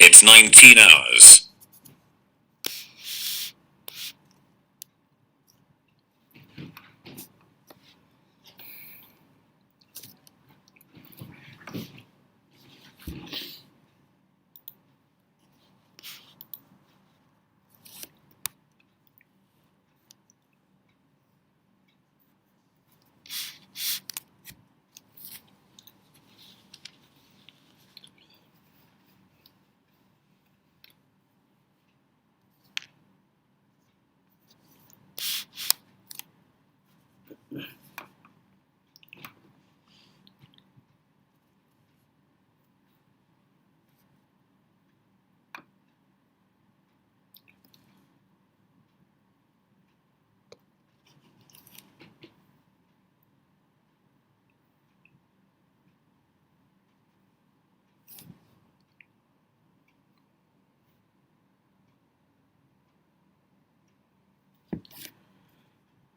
It's 19 hours.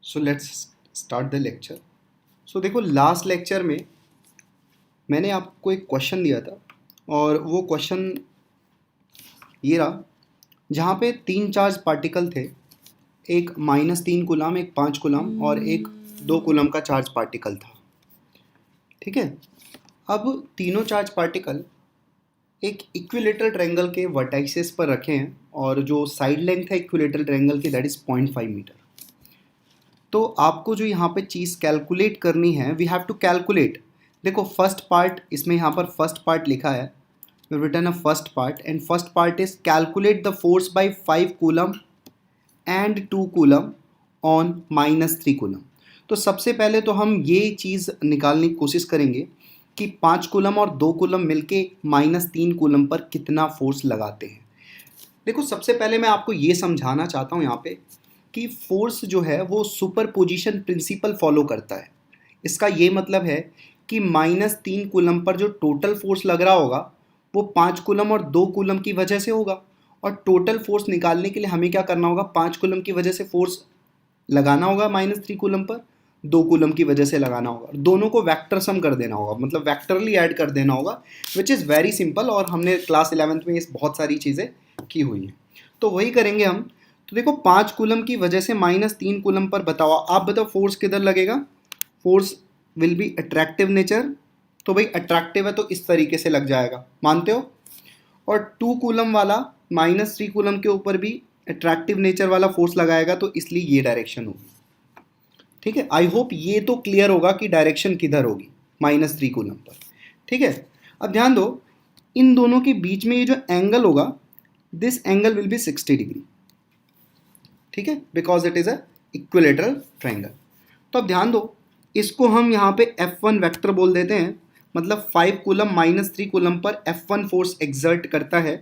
So let's start the lecture. So देखो, last lecture में मैंने आपको एक क्वेश्चन दिया था और वो क्वेश्चन ये रहा, जहाँ पे 3 चार्ज पार्टिकल थे, एक -3 कूलम, एक 5 कूलम और एक 2 कूलम का चार्ज पार्टिकल था। ठीक है, अब तीनों चार्ज पार्टिकल एक इक्विलेटरल ट्रायंगल के वर्टाइसेस पर रखे हैं और जो साइड लेंथ है इक्विलेटरल ट्रायंगल की दैट इज़ 0.5 मीटर। तो आपको जो यहाँ पे चीज़ कैलकुलेट करनी है, वी हैव टू कैलकुलेट। देखो फर्स्ट पार्ट, इसमें यहाँ पर फर्स्ट पार्ट लिखा है, we written a first part and first part is calculate the force by 5 coulomb and 2 coulomb on -3 coulomb. तो सबसे पहले तो हम ये चीज़ निकालने की कोशिश करेंगे कि 5 कूलम और 2 कूलम मिलके -3 कूलम पर कितना फोर्स लगाते हैं। देखो सबसे पहले मैं आपको ये समझाना चाहता हूँ यहाँ पे कि फोर्स जो है वो सुपरपोजिशन प्रिंसिपल फॉलो करता है। इसका ये मतलब है कि -3 कूलम पर जो टोटल फोर्स लग रहा होगा वो 5 कूलम और 2 कूलम की वजह से होगा, और टोटल फोर्स निकालने के लिए हमें क्या करना होगा, 5 कूलम की वजह से फोर्स लगाना होगा -3 कूलम पर, 2 कूलम की वजह से लगाना होगा, दोनों को वेक्टर सम कर देना होगा, मतलब वेक्टरली ऐड कर देना होगा, विच इज़ वेरी सिंपल। और हमने क्लास 11th में इस बहुत सारी चीज़ें की हुई हैं, तो वही करेंगे हम। तो देखो 5 कूलम की वजह से -3 कूलम पर बताओ, आप बताओ फोर्स किधर लगेगा। Force will be attractive nature, तो भाई अट्रैक्टिव है तो इस तरीके से लग जाएगा, मानते हो। और 2 कूलम वाला -3 कूलम के ऊपर भी अट्रैक्टिव नेचर वाला फोर्स लगाएगा, तो इसलिए ये डायरेक्शन होगी। ठीक है, आई होप ये तो क्लियर होगा कि डायरेक्शन किधर होगी -3 कूलम पर। ठीक है, अब ध्यान दो, इन दोनों के बीच में ये जो एंगल होगा, this angle will be 60 degree. ठीक है, because it is a equilateral triangle. तो अब ध्यान दो, इसको हम यहाँ पे F1 वेक्टर बोल देते हैं, मतलब 5 coulomb -3 coulomb per F1 force exert करता है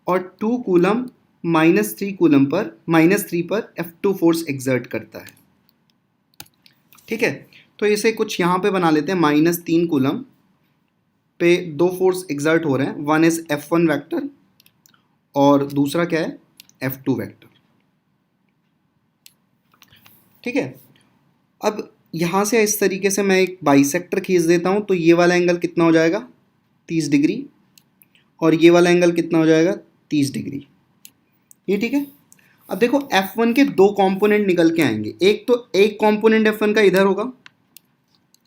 और 2 कूलम -3 कूलम पर -3 पर F2 फोर्स एक्सर्ट करता है। ठीक है, तो इसे कुछ यहाँ पे बना लेते हैं, -3 कूलम पे 2 फोर्स एक्सर्ट हो रहे हैं, वन इज F1 वेक्टर और दूसरा क्या है, F2 वेक्टर। ठीक है, अब यहाँ से इस तरीके से मैं एक बाइसेक्टर खींच देता हूँ, तो ये वाला एंगल कितना हो जाएगा, 30 डिग्री, और ये वाला एंगल कितना हो जाएगा, 30 डिग्री। ये ठीक है। अब देखो F1 के 2 कंपोनेंट निकल के आएंगे, एक तो एक कंपोनेंट F1 का इधर होगा,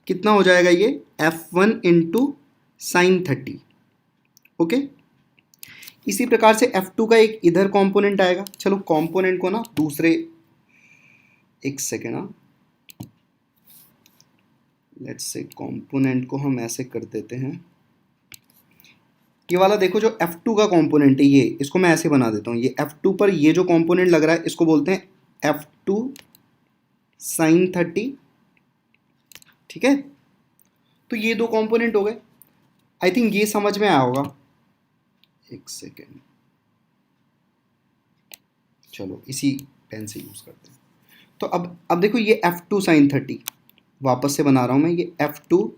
कितना हो जाएगा ये, F1 इंटू साइन 30। ओके, इसी प्रकार से F2 का एक इधर कंपोनेंट आएगा। चलो कंपोनेंट को ना दूसरे, एक सेकेंड, हाँ, लेट्स से कंपोनेंट को हम ऐसे कर देते हैं, ये वाला देखो जो F2 का कंपोनेंट है, ये इसको मैं ऐसे बना देता हूँ, ये F2 पर ये जो कंपोनेंट लग रहा है इसको बोलते हैं F2 sin 30, ठीक है। तो ये दो कंपोनेंट हो गए, आई थिंक ये समझ में आया होगा। एक सेकेंड, चलो इसी पेन से यूज़ करते हैं। तो अब देखो ये F2 sin 30, वापस से बना रहा हूँ मैं, ये F2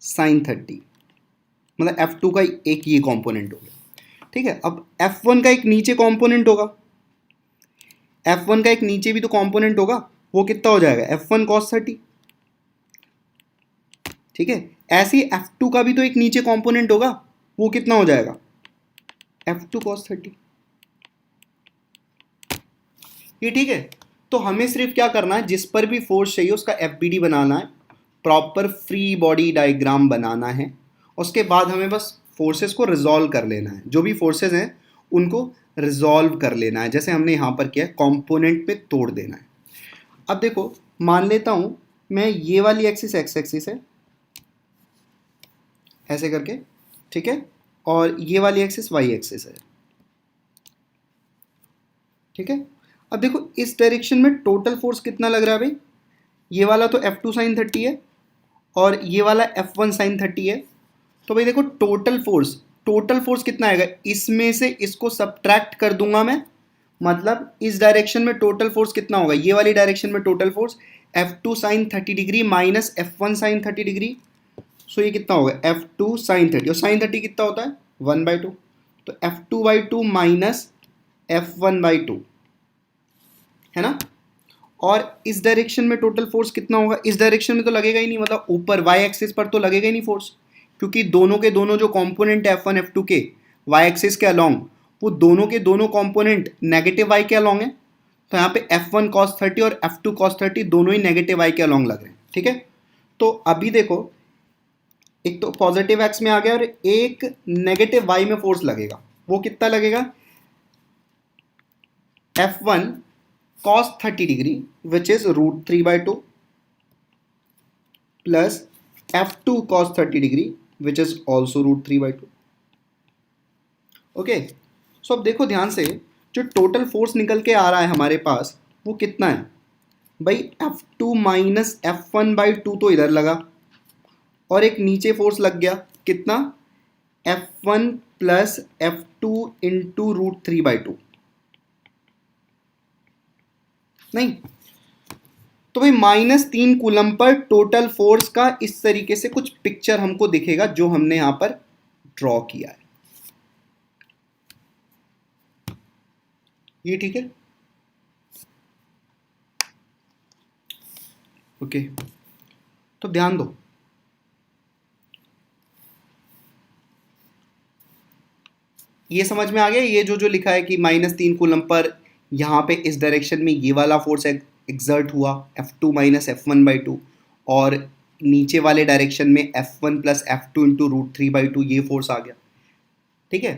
sin 30 मतलब F2 का एक ये कंपोनेंट हो गया, ठीक है। अब F1 का एक नीचे कंपोनेंट होगा, F1 का एक नीचे भी तो कंपोनेंट होगा, वो कितना हो जाएगा F1 cos 30, ठीक है। ऐसे ही F2 का भी तो एक नीचे कंपोनेंट होगा, वो कितना हो जाएगा F2 cos 30, ये ठीक है। तो हमें सिर्फ क्या करना है, जिस पर भी फोर्स चाहिए उसका FBD बनाना है, प्रॉपर फ्री बॉडी डायग्राम बनाना है, उसके बाद हमें बस फोर्सेस को रिजॉल्व कर लेना है, जो भी फोर्सेस हैं उनको रिजॉल्व कर लेना है, जैसे हमने यहाँ पर किया कंपोनेंट पे तोड़ देना है। अब देखो मान लेता हूँ मैं ये वाली एक्सिस एक्स एक्सिस है ऐसे करके, ठीक है, और ये वाली एक्सिस वाई एक्सिस है, ठीक है। अब देखो इस डायरेक्शन में टोटल फोर्स कितना लग रहा है भाई, ये वाला तो F2 sin 30 है और ये वाला F1 sin 30 है। तो भाई देखो टोटल फोर्स कितना आएगा, इसमें से इसको सब्ट्रैक्ट कर दूंगा मैं, मतलब इस डायरेक्शन में टोटल फोर्स कितना होगा, ये वाली डायरेक्शन में total force F2 sin 30 degree minus F1 sin 30 degree. So ये कितना होगा F2 sin 30, और sin 30 कितना होता है 1/2, तो F2/2 माइनस F1/2 है ना। और इस डायरेक्शन में टोटल फोर्स कितना होगा, इस डायरेक्शन में तो लगेगा ही नहीं, मतलब ऊपर वाई एक्सिस पर तो लगेगा ही नहीं फोर्स, क्योंकि दोनों के दोनों जो कंपोनेंट है F1 F2 के वाई एक्सिस के अलोंग, वो दोनों के दोनों कंपोनेंट नेगेटिव वाई के अलोंग है। तो यहाँ पे F1 cos 30 और F2 cos 30 दोनों ही नेगेटिव वाई के अलोंग लग रहे हैं, ठीक है। तो अभी देखो एक तो पॉजिटिव एक्स में आ गया और एक नेगेटिव वाई में फोर्स लगेगा, वो कितना लगेगा F1 cos 30 degree which is √3/2 plus F2 cos 30 degree which is also √3/2। Okay, so अब देखो ध्यान से, जो टोटल फोर्स निकल के आ रहा है हमारे पास वो कितना है भाई, F2 माइनस F1/2 तो इधर लगा, और एक नीचे फोर्स लग गया कितना F1 प्लस F2 इंटू √3/2, नहीं तो भाई -3 कूलम पर टोटल फोर्स का इस तरीके से कुछ पिक्चर हमको दिखेगा जो हमने यहां पर ड्रॉ किया है, ये ठीक है। ओके, तो ध्यान दो, ये समझ में आ गया, ये जो लिखा है कि -3 कूलम पर यहाँ पे इस डायरेक्शन में ये वाला फोर्स एग्जर्ट हुआ F2 माइनस F1/2, और नीचे वाले डायरेक्शन में F1 प्लस F2 इंटू √3/2 ये फोर्स आ गया, ठीक है।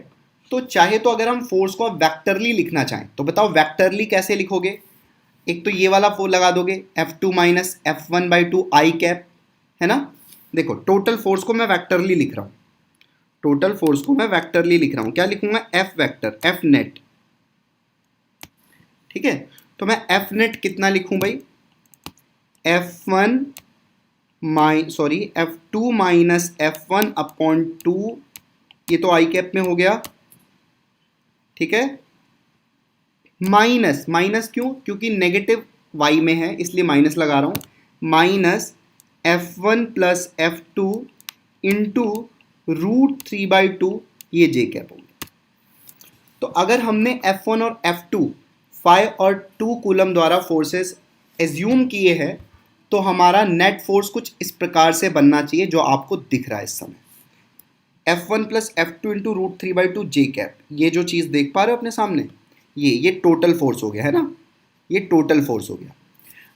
तो चाहे तो अगर हम फोर्स को वेक्टरली लिखना चाहें तो बताओ वेक्टरली कैसे लिखोगे, एक तो ये वाला फोर्स लगा दोगे F2 माइनस F1/2 आई कैप, है ना। देखो टोटल फोर्स को मैं वेक्टरली लिख रहा हूँ, क्या लिखूंगा F वेक्टर F नेट, ठीक है। तो मैं F नेट कितना लिखूं भाई, F2 माइनस F1/2, ये तो आई कैप में हो गया, ठीक है। माइनस क्यों, क्योंकि नेगेटिव वाई में है इसलिए माइनस लगा रहा हूं, minus F1 plus F2 into √3/2, ये जे कैप हो गया। तो अगर हमने F1 और F2 5 और 2 कूलम द्वारा फोर्सेस एज्यूम किए हैं, तो हमारा नेट फोर्स कुछ इस प्रकार से बनना चाहिए जो आपको दिख रहा है इस समय, F1 plus F2 into √3/2 J cap, ये जो चीज़ देख पा रहे हो अपने सामने, ये टोटल फोर्स हो गया, है ना, ये टोटल फोर्स हो गया।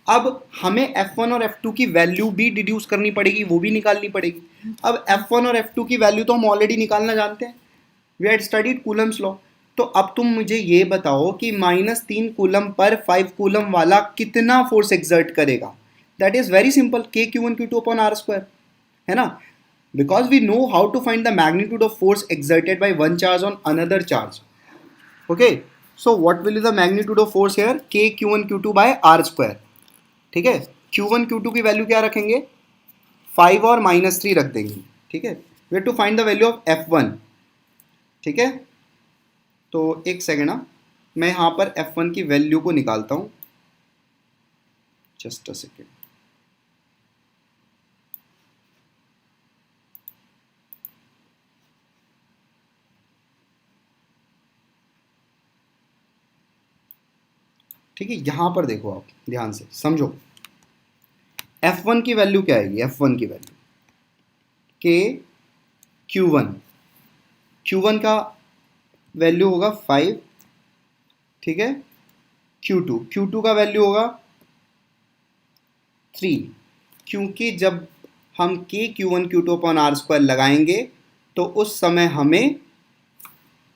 अब हमें F1 और F2 की वैल्यू भी डिड्यूस करनी पड़ेगी, वो भी निकालनी पड़ेगी। अब F1 और F2 की वैल्यू तो हम ऑलरेडी निकालना जानते हैं, we had studied Coulomb's law. तो अब तुम मुझे ये बताओ कि -3 कूलम पर 5 कूलम वाला कितना फोर्स एक्सर्ट करेगा, that is very simple, K Q1 Q2 upon R square, है ना। because we know how to find the magnitude of force exerted by one charge on another charge. Okay, so what will be the magnitude of force here? K Q1 Q2 by R square. ठीक है, Q1 Q2 की value क्या रखेंगे? 5 और -3 रख देंगे. ठीक है, we have to find the value of F1. ठीक है, तो एक सेकेंड ना, मैं यहाँ पर F1 की वैल्यू को निकालता हूँ. Just a second. ठीक है, यहां पर देखो, आप ध्यान से समझो. F1 की वैल्यू क्या आएगी? F1 की वैल्यू K Q1. Q1 का वैल्यू होगा 5. ठीक है, Q2 का वैल्यू होगा 3. क्योंकि जब हम K Q1 Q2 upon R square लगाएंगे तो उस समय हमें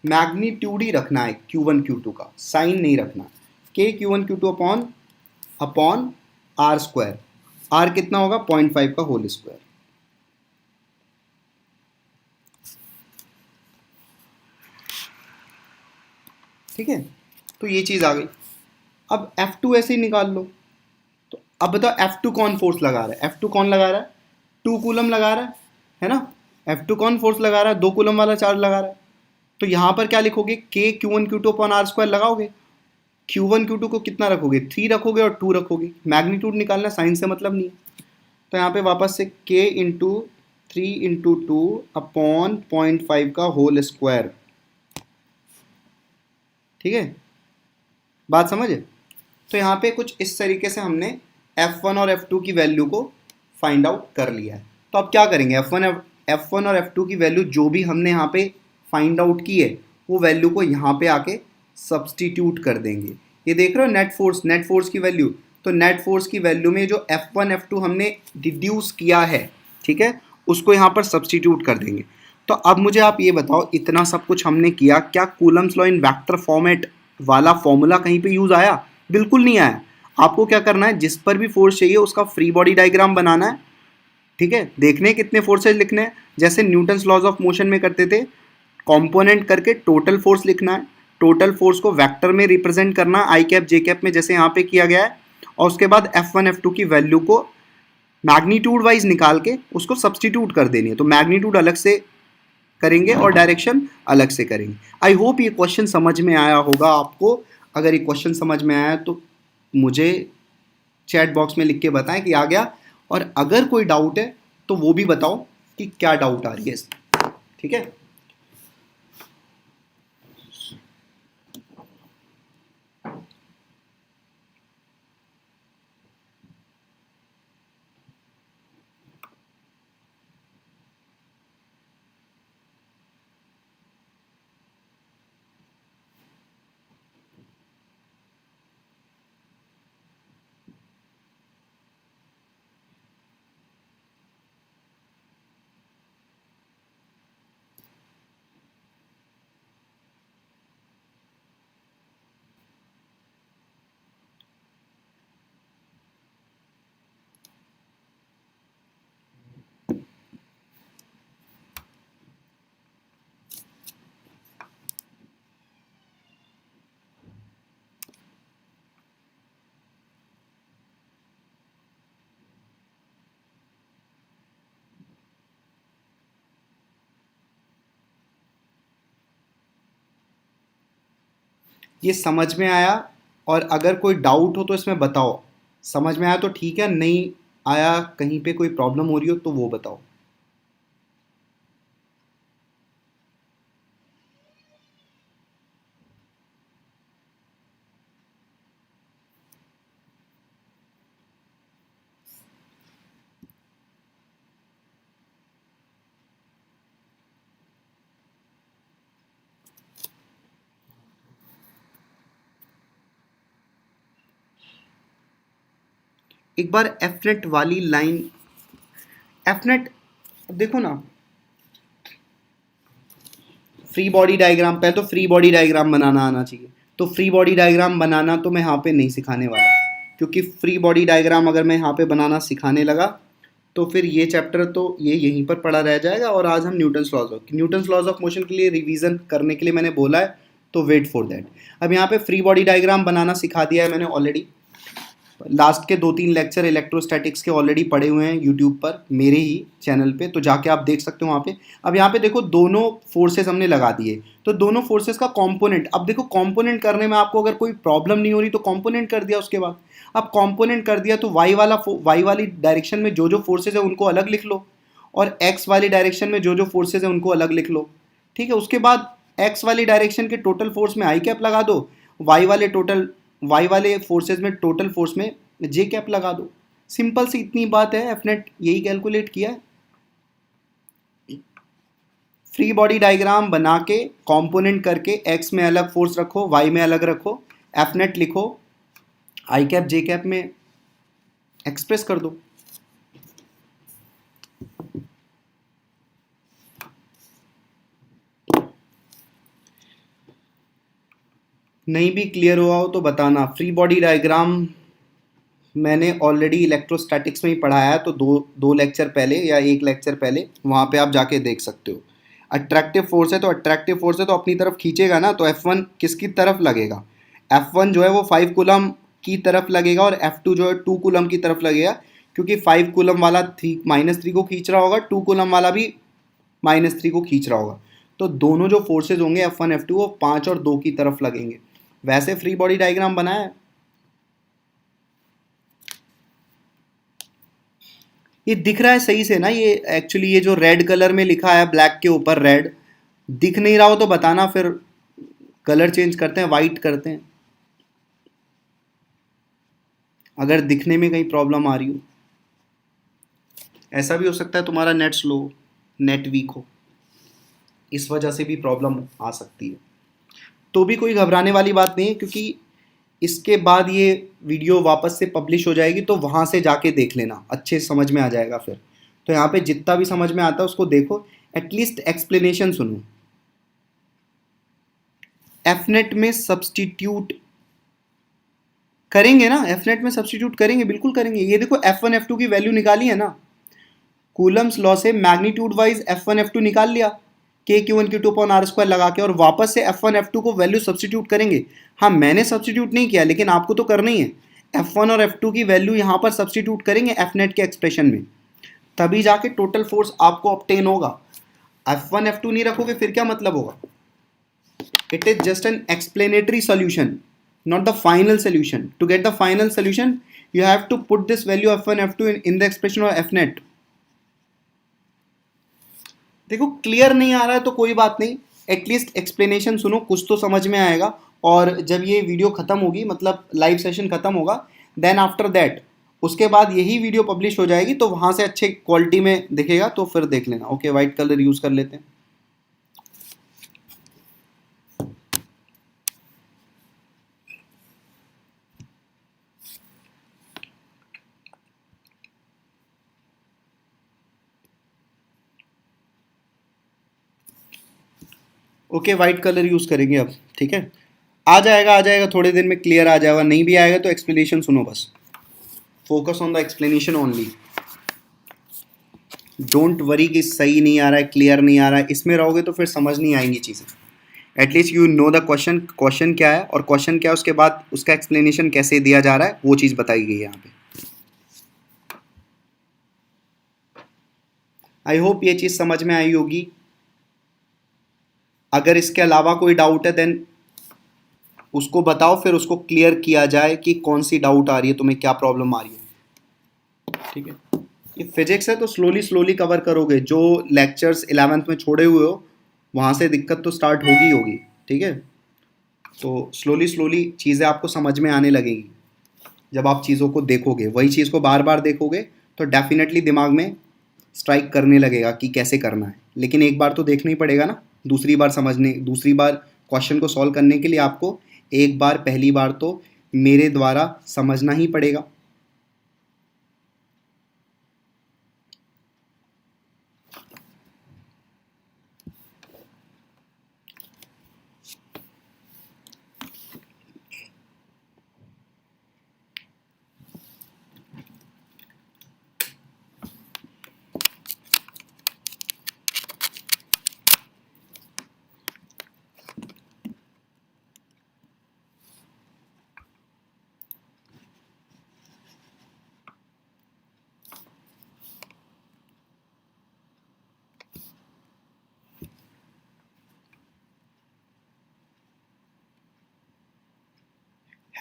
मैग्नीट्यूड ही रखना है Q1 Q2 का, साइन नहीं रखना. K Q1 Q2 upon R square. R कितना होगा? 0.5 का होल स्क्वायर. ठीक है, तो ये चीज़ आ गई. अब F2 ऐसे ही निकाल लो. तो अब बताओ F2 कौन फोर्स लगा रहा है? F2 कौन लगा रहा है? 2 कूलम लगा रहा है ना. F2 कौन फोर्स लगा रहा है? 2 कूलम वाला चार्ज लगा रहा है. तो यहाँ पर क्या लिखोगे? K Q1 Q2 upon R square लगाओगे. Q1 Q2 को कितना रखोगे? 3 रखोगे और 2 रखोगे. मैग्नीट्यूड निकालना, साइन से मतलब नहीं है. तो यहाँ पे वापस से K इंटू 3 इंटू 2 अपॉन 0.5 का होल स्क्वायर. ठीक है, बात समझे? तो यहाँ पे कुछ इस तरीके से हमने F1 और F2 की वैल्यू को फाइंड आउट कर लिया है. तो अब क्या करेंगे? F1 और F2 की वैल्यू जो भी हमने यहाँ पे फाइंड आउट की है वो वैल्यू को यहाँ पे आके सब्सटीट्यूट कर देंगे. ये देख रहे हो नेट फोर्स की वैल्यू. तो नेट फोर्स की वैल्यू में जो F1 F2 हमने डिड्यूस किया है, ठीक है, उसको यहाँ पर सब्सटीट्यूट कर देंगे. तो अब मुझे आप ये बताओ, इतना सब कुछ हमने किया, क्या Coulomb's law in vector format वाला फॉर्मूला कहीं पे यूज आया? बिल्कुल नहीं आया. आपको क्या करना है? जिस पर भी फोर्स चाहिए उसका फ्री बॉडी डायग्राम बनाना है. ठीक है, देखने कितने फोर्सेज लिखने हैं, जैसे न्यूटन्स लॉज ऑफ मोशन में करते थे. कंपोनेंट करके टोटल फोर्स लिखना है. टोटल फोर्स को वेक्टर में रिप्रेजेंट करना, आई कैप जे कैप में, जैसे यहाँ पे किया गया है. और उसके बाद F1 F2 की वैल्यू को मैग्नीट्यूड वाइज निकाल के उसको सब्सटीट्यूट कर देनी है. तो मैग्नीट्यूड अलग से करेंगे और डायरेक्शन अलग से करेंगे. आई होप ये क्वेश्चन समझ में आया होगा आपको. अगर ये क्वेश्चन समझ में आया तो मुझे चैट बॉक्स में लिख के बताएं कि आ गया, और अगर कोई डाउट है तो वो भी बताओ कि क्या डाउट आ रही है इसमें. ठीक है, ये समझ में आया? और अगर कोई डाउट हो तो इसमें बताओ. समझ में आया तो ठीक है, नहीं आया, कहीं पे कोई प्रॉब्लम हो रही हो तो वो बताओ. एक बार एफनेट वाली लाइन, एफनेट देखो ना, फ्री बॉडी डायग्राम, पहले तो फ्री बॉडी डायग्राम बनाना आना चाहिए. तो फ्री बॉडी डायग्राम बनाना तो मैं यहाँ पे नहीं सिखाने वाला, क्योंकि फ्री बॉडी डायग्राम अगर मैं यहाँ पे बनाना सिखाने लगा तो फिर ये चैप्टर तो ये यहीं पर पढ़ा रह जाएगा, और आज हम न्यूटन्स लॉज ऑफ मोशन के लिए रिवीजन करने के लिए मैंने बोला है, तो वेट फॉर दैट। अब यहाँ पे फ्री बॉडी डायग्राम बनाना सिखा दिया है मैंने ऑलरेडी। लास्ट के 2-3 लेक्चर इलेक्ट्रोस्टैटिक्स के ऑलरेडी पड़े हुए हैं यूट्यूब पर मेरे ही चैनल पे, तो जाके आप देख सकते हो वहाँ पे। अब यहाँ पे देखो दोनों फोर्सेस हमने लगा दिए, तो दोनों फोर्सेस का कंपोनेंट, अब देखो कंपोनेंट करने में आपको अगर कोई प्रॉब्लम नहीं हो रही तो कंपोनेंट कर दिया उसके बाद। अब कंपोनेंट कर दिया तो वाई वाली डायरेक्शन में जो जो फोर्सेज है उनको अलग लिख लो, और एक्स वाली डायरेक्शन में जो जो फोर्सेज है उनको अलग लिख लो। ठीक है, उसके बाद एक्स वाली डायरेक्शन के टोटल फोर्स में आई कैप लगा दो, वाई वाले फोर्सेज में टोटल फोर्स में जे कैप लगा दो। सिंपल सी इतनी बात है, एफ नेट यही कैलकुलेट किया है। फ्री बॉडी डायग्राम बना के कंपोनेंट करके एक्स में अलग फोर्स रखो, वाई में अलग रखो, एफ नेट लिखो, आई कैप जे कैप में एक्सप्रेस कर दो। नहीं भी क्लियर हुआ हो तो बताना। फ्री बॉडी डायग्राम मैंने ऑलरेडी इलेक्ट्रोस्टैटिक्स में ही पढ़ाया है, तो दो लेक्चर पहले या एक लेक्चर पहले वहाँ पे आप जाके देख सकते हो। अट्रैक्टिव फोर्स है तो अट्रैक्टिव फोर्स है तो अपनी तरफ खींचेगा ना, तो F1 किसकी तरफ लगेगा? F1 जो है वो 5 कूलम की तरफ लगेगा, और F2 जो है 2 कूलम की तरफ लगेगा, क्योंकि 5 कूलम वाला -3 को खींच रहा होगा, 2 कूलम वाला भी -3 को खींच रहा होगा। तो दोनों जो फोर्सेज होंगे F1 F2 वो 5 और 2 की तरफ लगेंगे। वैसे फ्री बॉडी डायग्राम बनाया है। ये दिख रहा है सही से ना? ये एक्चुअली ये जो रेड कलर में लिखा है ब्लैक के ऊपर रेड, दिख नहीं रहा हो तो बताना, फिर कलर चेंज करते हैं, वाइट करते हैं अगर दिखने में कहीं प्रॉब्लम आ रही हो। ऐसा भी हो सकता है तुम्हारा नेट स्लो, नेट वीक हो, इस वजह से भी प्रॉब्लम आ सकती है। तो भी कोई घबराने वाली बात नहीं है, क्योंकि इसके बाद ये वीडियो वापस से पब्लिश हो जाएगी, तो वहाँ से जाके देख लेना, अच्छे से समझ में आ जाएगा फिर। तो यहाँ पे जितना भी समझ में आता है उसको देखो, एटलीस्ट एक्सप्लेनेशन सुनो। एफनेट में सब्सटीट्यूट करेंगे ना? एफनेट में सब्सटीट्यूट करेंगे, बिल्कुल करेंगे। ये देखो F1 F2 की वैल्यू निकाली है ना, कूलम्स लॉ से मैग्नीट्यूड वाइज F1 F2 निकाल लिया, के Q1 Q2 upon are square लगा के, और वापस से F1 F2 को वैल्यू सब्सटीट्यूट करेंगे। हाँ, मैंने सब्सटीट्यूट नहीं किया, लेकिन आपको तो करना ही है। F1 और F2 की वैल्यू यहाँ पर सब्सटीट्यूट करेंगे Fnet के एक्सप्रेशन में, तभी जाके टोटल फोर्स आपको ऑब्टेन होगा। F1 F2 नहीं रखोगे फिर क्या मतलब होगा? It is just an explanatory solution, not the final solution. To get the final solution, you have to put this value F1 F2 in the expression of Fnet. देखो clear नहीं आ रहा है तो कोई बात नहीं, एटलीस्ट एक्सप्लेनेशन सुनो, कुछ तो समझ में आएगा। और जब ये वीडियो ख़त्म होगी, मतलब लाइव सेशन ख़त्म होगा, देन आफ्टर दैट उसके बाद यही वीडियो पब्लिश हो जाएगी, तो वहाँ से अच्छे क्वालिटी में दिखेगा, तो फिर देख लेना। ओके, वाइट कलर यूज़ कर लेते हैं। ओके, वाइट कलर यूज़ करेंगे अब, ठीक है। आ जाएगा थोड़े दिन में, क्लियर आ जाएगा। नहीं भी आएगा तो एक्सप्लेनेशन सुनो बस, focus on the explanation only. Don't worry कि सही नहीं आ रहा है, क्लियर नहीं आ रहा है, इसमें रहोगे तो फिर समझ नहीं आएंगी चीज़ें। At least you know the question क्या है, और क्वेश्चन क्या है उसके बाद उसका एक्सप्लेनेशन कैसे दिया जा रहा है, वो चीज़ बताई गई है यहाँ पे। आई होप ये चीज़ समझ में आई होगी। अगर इसके अलावा कोई डाउट है देन उसको बताओ, फिर उसको क्लियर किया जाए कि कौन सी डाउट आ रही है तुम्हें, क्या प्रॉब्लम आ रही है। ठीक है, ये फिजिक्स है तो स्लोली कवर करोगे। जो लेक्चर्स 11th में छोड़े हुए हो वहाँ से दिक्कत तो स्टार्ट होगी। ठीक है, तो स्लोली चीज़ें आपको समझ में आने लगेगी जब आप चीज़ों को देखोगे। वही चीज़ को बार बार देखोगे तो डेफिनेटली दिमाग में स्ट्राइक करने लगेगा कि कैसे करना है। लेकिन एक बार तो देखना ही पड़ेगा ना, दूसरी बार क्वेश्चन को सॉल्व करने के लिए आपको एक बार, पहली बार तो मेरे द्वारा समझना ही पड़ेगा।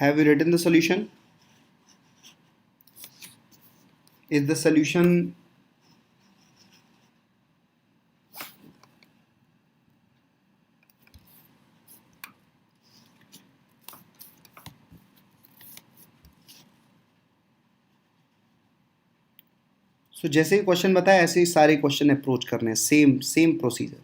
Have you written the solution? Is the solution so जैसे ही क्वेश्चन बताया ऐसे ही सारे क्वेश्चन अप्रोच करने हैं, same same procedure.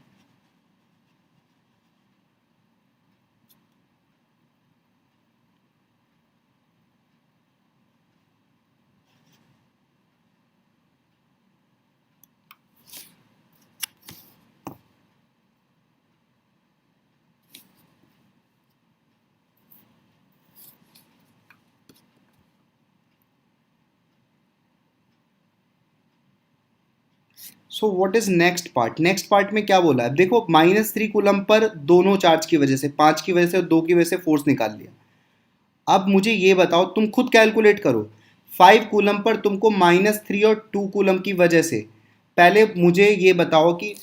So what is next part? Next part में क्या बोला है? देखो -3 कूलम पर दोनों चार्ज की वजह से, 5 की वजह से और 2 की वजह से फोर्स निकाल लिया. अब मुझे ये बताओ, तुम खुद कैलकुलेट करो. 5 कूलम पर तुमको -3 और 2 कूलम की वजह से, पहले मुझे ये बताओ कि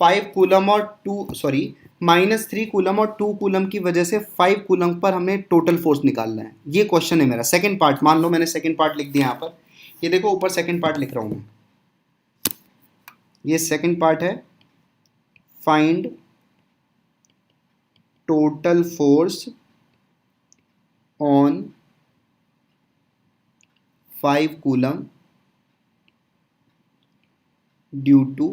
5 कूलम और 2 सॉरी -3 कूलम और 2 कूलम की वजह से 5 कूलम पर हमें टोटल फोर्स निकालना है. ये क्वेश्चन है मेरा. सेकंड पार्ट मान लो मैंने सेकंड पार्ट लिख दिया यहाँ पर. ये देखो ऊपर सेकंड पार्ट लिख रहा हूँ मैं. ये सेकंड पार्ट है. Find total force on 5 coulomb due to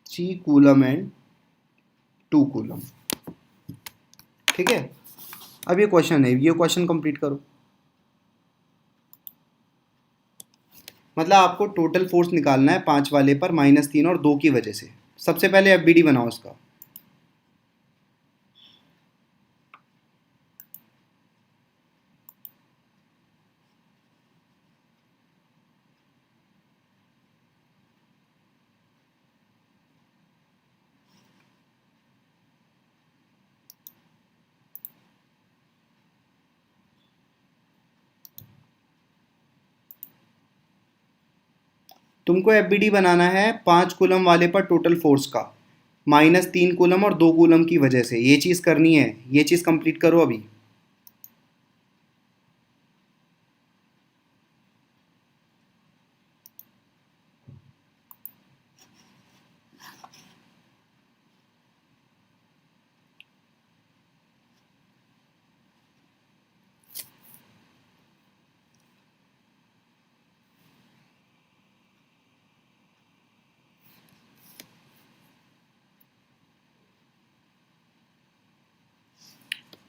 3 coulomb and 2 coulomb. ठीक है. अब ये क्वेश्चन है, ये क्वेश्चन कंप्लीट करो. मतलब आपको टोटल फोर्स निकालना है 5 वाले पर -3 और 2 की वजह से. सबसे पहले एफबीडी बनाओ इसका. तुमको एफबीडी बनाना है 5 कूलम वाले पर टोटल फोर्स का, -3 कूलम और 2 कूलम की वजह से. ये चीज़ करनी है. ये चीज़ कंप्लीट करो अभी.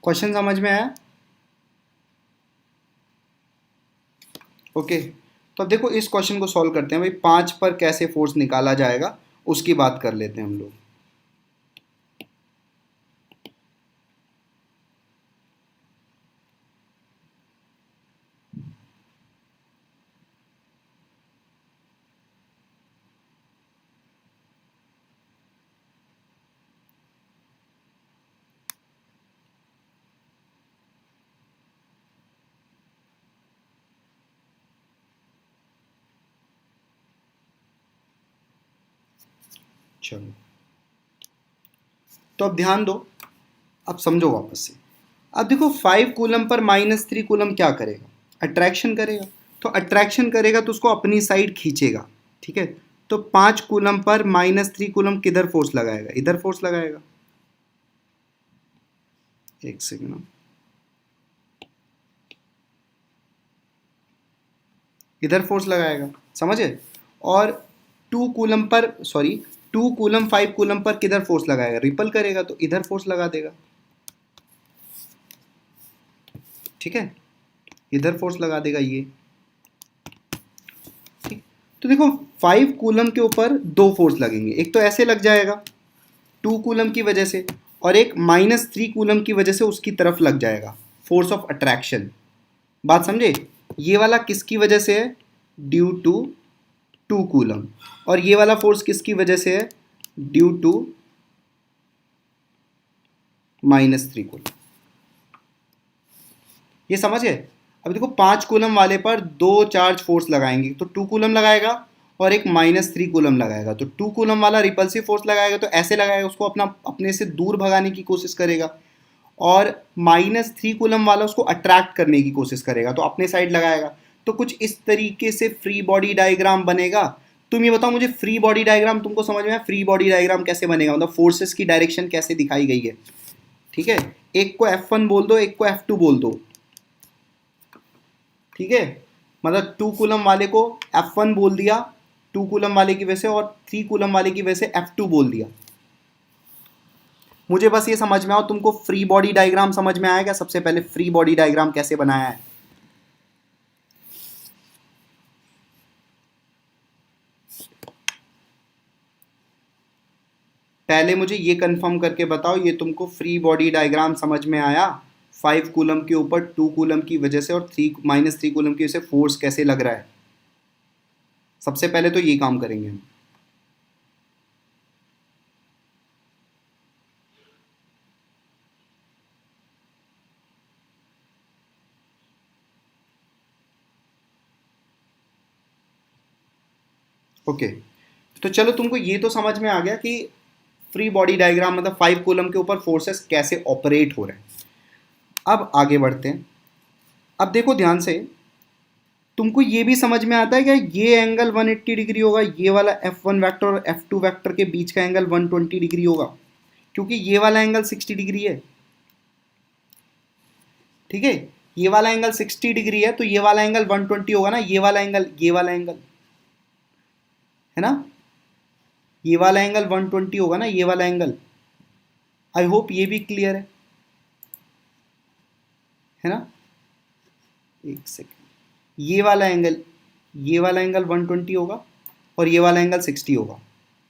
क्वेश्चन समझ में आया? ओके. तो अब देखो इस क्वेश्चन को सॉल्व करते हैं भाई. 5 पर कैसे फोर्स निकाला जाएगा उसकी बात कर लेते हैं हम लोग. चलो तो अब ध्यान दो. अब समझो वापस से. अब देखो 5 कूलम पर -3 कूलम क्या करेगा? अट्रैक्शन करेगा. तो अट्रैक्शन करेगा तो उसको अपनी साइड खींचेगा. ठीक है. तो 5 कूलम पर -3 कूलम किधर फोर्स लगाएगा? इधर फोर्स लगाएगा. एक सेकंड. इधर फोर्स लगाएगा. समझे? और 2 coulomb per 2 coulomb 5 coulomb per किधर फोर्स लगाएगा? रिपल करेगा तो इधर फोर्स लगा देगा. ठीक है. इधर फोर्स लगा देगा ये. ठीक. तो देखो 5 कूलम के ऊपर 2 फोर्स लगेंगे. एक तो ऐसे लग जाएगा 2 कूलम की वजह से, और एक -3 कूलम की वजह से उसकी तरफ लग जाएगा. Force of attraction. बात समझे? ये वाला किसकी वजह से है? Due to 2 coulomb. और ये वाला फोर्स किसकी वजह से है? Due to -3 coulomb. ये समझे? अब देखो 5 कूलम वाले पर 2 चार्ज फोर्स लगाएंगे. तो 2 कूलम लगाएगा और एक -3 कूलम लगाएगा. तो 2 कूलम वाला रिपल्सिव फोर्स लगाएगा तो ऐसे लगाएगा, उसको अपने से दूर भगाने की कोशिश करेगा. और -3 कूलम वाला उसको अट्रैक्ट करने की कोशिश करेगा, तो अपने साइड लगाएगा। तो कुछ इस तरीके से फ्री बॉडी डायग्राम बनेगा। तुम ये बताओ मुझे, फ्री बॉडी डायग्राम तुमको समझ में आया? फ्री बॉडी डायग्राम कैसे बनेगा, मतलब फोर्सेस की डायरेक्शन कैसे दिखाई गई है। ठीक है, एक को F1 बोल दो, एक को F2 बोल दो। ठीक है, मतलब 2 कूलम वाले को F1 बोल दिया 2 कूलम वाले की वजह से, और 3 कूलम वाले की वजह से F2 बोल दिया। मुझे बस ये समझ में आओ, तुमको फ्री बॉडी डायग्राम समझ में आया क्या? सबसे पहले फ्री बॉडी डायग्राम कैसे बनाया है? पहले मुझे ये कंफर्म करके बताओ, ये तुमको फ्री बॉडी डायग्राम समझ में आया? 5 कूलम के ऊपर 2 कूलम की वजह से और -3 कूलम की वजह से फोर्स कैसे लग रहा है? सबसे पहले तो ये काम करेंगे हम। ओके, तो चलो तुमको ये तो समझ में आ गया कि फ्री बॉडी डायग्राम मतलब 5 कूलम के ऊपर फोर्सेस कैसे ऑपरेट हो रहे हैं। अब आगे बढ़ते हैं। अब देखो ध्यान से, तुमको ये भी समझ में आता है क्या, ये एंगल 180 डिग्री होगा, ये वाला F1 वेक्टर और F2 वेक्टर के बीच का एंगल 120 डिग्री होगा, क्योंकि ये वाला एंगल 60 डिग्री है। ठीक है, ये वाला एंगल 60 डिग्री है, तो ये वाला एंगल 120 होगा ना, ये वाला एंगल है ना, ये वाला एंगल 120 होगा ना, ये वाला एंगल। आई होप ये भी क्लियर है ना। एक सेकेंड, ये वाला एंगल 120 होगा और ये वाला एंगल 60 होगा।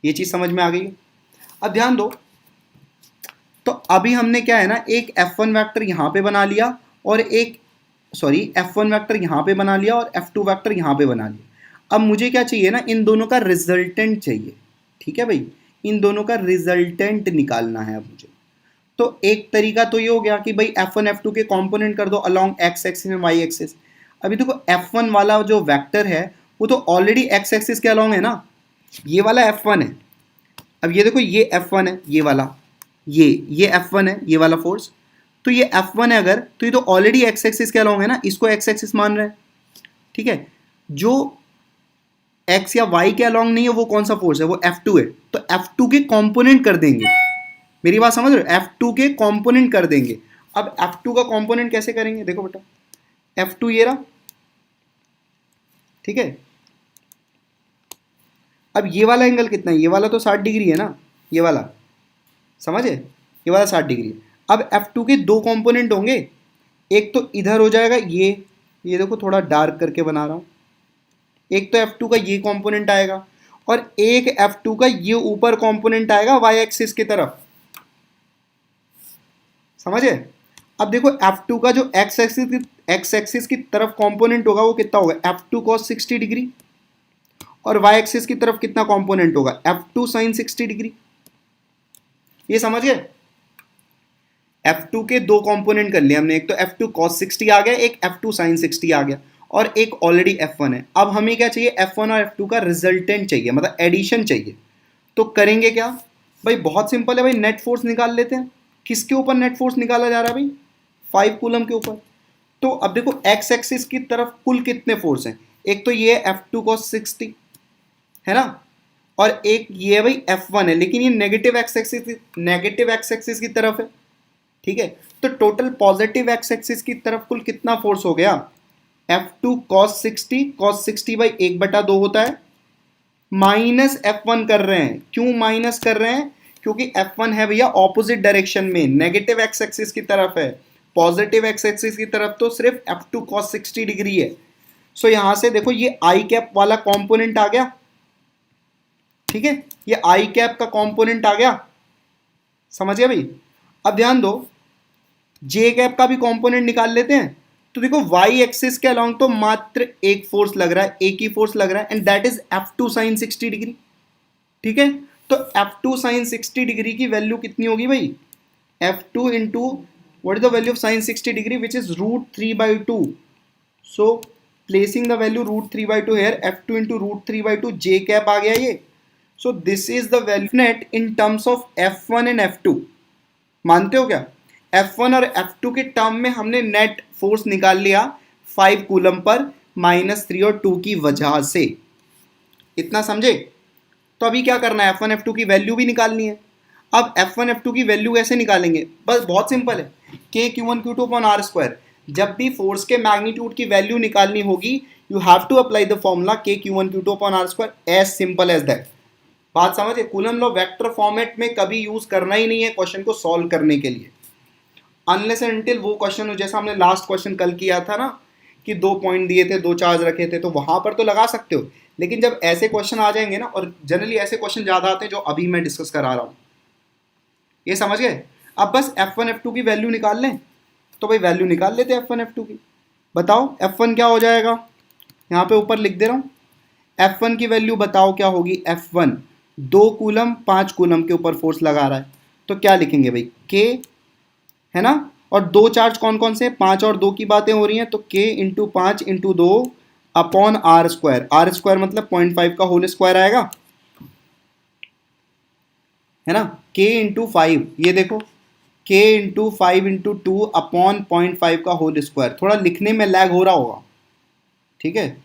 ये चीज़ समझ में आ गई है? अब ध्यान दो, तो अभी हमने क्या है ना, एक F1 वेक्टर यहाँ पे बना लिया और F1 वेक्टर यहाँ पे बना लिया और F2 वेक्टर यहाँ पे बना लिया। अब मुझे क्या चाहिए ना, इन दोनों का रिजल्टेंट चाहिए। ठीक है भाई, इन दोनों का रिजल्टेंट निकालना है अब मुझे। तो एक तरीका तो ये हो गया कि भाई F1 F2 के कंपोनेंट कर दो along X axis and Y axis. अभी देखो F1 वाला जो वेक्टर है वो तो ऑलरेडी एक्स एक्सिस के अलोंग है ना, ये वाला F1 है। अब ये देखो, ये F1 है, ये वाला, ये F1 है, ये वाला फोर्स। तो ये F1 है अगर, तो ये तो ऑलरेडी एक्स एक्सिस के अलोंग है ना, इसको एक्स एक्सिस मान रहे हैं। ठीक है, जो एक्स या वाई के अलोंग नहीं है वो कौन सा फोर्स है, वो F2 है। तो F2 के कंपोनेंट कर देंगे। मेरी बात समझ रहे हो, F2 के कंपोनेंट कर देंगे। अब F2 का कंपोनेंट कैसे करेंगे, देखो बेटा, F2 ये रहा। ठीक है, अब ये वाला एंगल कितना है, ये वाला तो 60 डिग्री है ना, ये वाला समझे, ये वाला 60 डिग्री। अब F2 के दो कंपोनेंट होंगे, एक तो इधर हो जाएगा, ये देखो थोड़ा डार्क करके बना रहा हूं। एक तो F2 का ये कंपोनेंट आएगा और एक F2 का ये ऊपर कंपोनेंट आएगा वाई एक्सिस की तरफ। समझे? अब देखो F2 का जो एक्स एक्सिस की तरफ कंपोनेंट होगा वो कितना होगा, F2 cos 60 डिग्री, और वाई एक्सिस की तरफ कितना कंपोनेंट होगा, F2 sin 60 डिग्री। ये समझ गए? F2 के दो कंपोनेंट कर लिए हमने, एक तो F2 cos 60 आ गया, एक F2 sin 60 आ गया, और एक ऑलरेडी F1 है। अब हमें क्या चाहिए, F1 और F2 का रिजल्टेंट चाहिए, मतलब एडिशन चाहिए। तो करेंगे क्या भाई, बहुत सिंपल है भाई, नेट फोर्स निकाल लेते हैं। किसके ऊपर नेट फोर्स निकाला जा रहा है भाई, 5 कूलम के ऊपर। तो अब देखो एक्स एक्सिस की तरफ कुल कितने फोर्स हैं, एक तो ये F2 cos 60 है ना, और एक ये भाई F1 है, लेकिन ये नेगेटिव एक्स एक्सिस की तरफ है। ठीक है, तो टोटल पॉजिटिव एक्स एक्सिस की तरफ कुल कितना फोर्स हो गया, F2 cos 60 भाई 1/2 होता है, माइनस F1 कर रहे हैं। क्यों माइनस कर रहे हैं, क्योंकि F1 है भैया ऑपोजिट डायरेक्शन में, नेगेटिव एक्स एक्सिस की तरफ है। पॉजिटिव एक्स एक्सिस की तरफ तो सिर्फ F2 cos 60 डिग्री है। सो यहां से देखो ये आई कैप वाला कंपोनेंट आ गया। ठीक है, ये आई कैप का कंपोनेंट आ गया, समझ गया भाई। अब ध्यान दो, जे कैप का भी कंपोनेंट निकाल लेते हैं। तो देखो वाई एक्सिस के अलोंग तो मात्र एक फोर्स लग रहा है, एक ही फोर्स लग रहा है, and that is F2 sin 60 degree. ठीक है, तो F2 sin 60 डिग्री की वैल्यू कितनी होगी भाई, F2 into what is the value of sin 60 degree, which is √3/2। So placing the value √3/2 here, F2 into √3/2, J cap आ गया ये। So this is the value net in terms of F1 and F2। मानते हो क्या, F1 और F2 के term में हमने नेट फोर्स निकाल लिया 5 कूलम पर -3 और 2 की वजह से। इतना समझे? तो अभी क्या करना है, F1 F2 की वैल्यू भी निकालनी है। अब F1 F2 की वैल्यू कैसे निकालेंगे? बस बहुत सिंपल है, K Q1 Q2 upon R square. जब भी फोर्स के मैग्नीट्यूड की वैल्यू निकालनी होगी, you have to apply the formula K Q1 Q2 upon R square, as simple as that. बात समझे? कूलम लॉ वेक्टर फॉर्मेट में कभी यूज करना ही नहीं है क्वेश्चन को सॉल्व करने के लिए, अनलेस एंड अनटिल वो क्वेश्चन हो जैसा हमने लास्ट क्वेश्चन कल किया था ना, कि 2 पॉइंट दिए थे, 2 चार्ज रखे थे, तो वहां पर तो लगा सकते हो। लेकिन जब ऐसे क्वेश्चन आ जाएंगे ना, और जनरली ऐसे क्वेश्चन ज्यादा आते हैं जो अभी मैं डिस्कस करा रहा हूं, ये समझ गए? अब बस F1 F2 की वैल्यू निकाल लें, तो भाई वैल्यू निकाल लेते हैं F1 F2 की। बताओ F1 क्या हो जाएगा, यहाँ पे ऊपर लिख दे रहा हूँ। F1 की वैल्यू बताओ क्या होगी। F1 2 कूलम 5 कूलम के ऊपर फोर्स लगा रहा है, तो क्या लिखेंगे भाई, K, है ना। और दो चार्ज कौन कौन से, 5 और 2 की बातें हो रही हैं, तो K into 5 into 2 upon R square. R square मतलब 0.5 का होल स्क्वायर आएगा, है ना। K इंटू 5, ये देखो K इंटू 5 इंटू 2 अपॉन 0.5 का होल स्क्वायर। थोड़ा लिखने में लैग हो रहा होगा, ठीक है,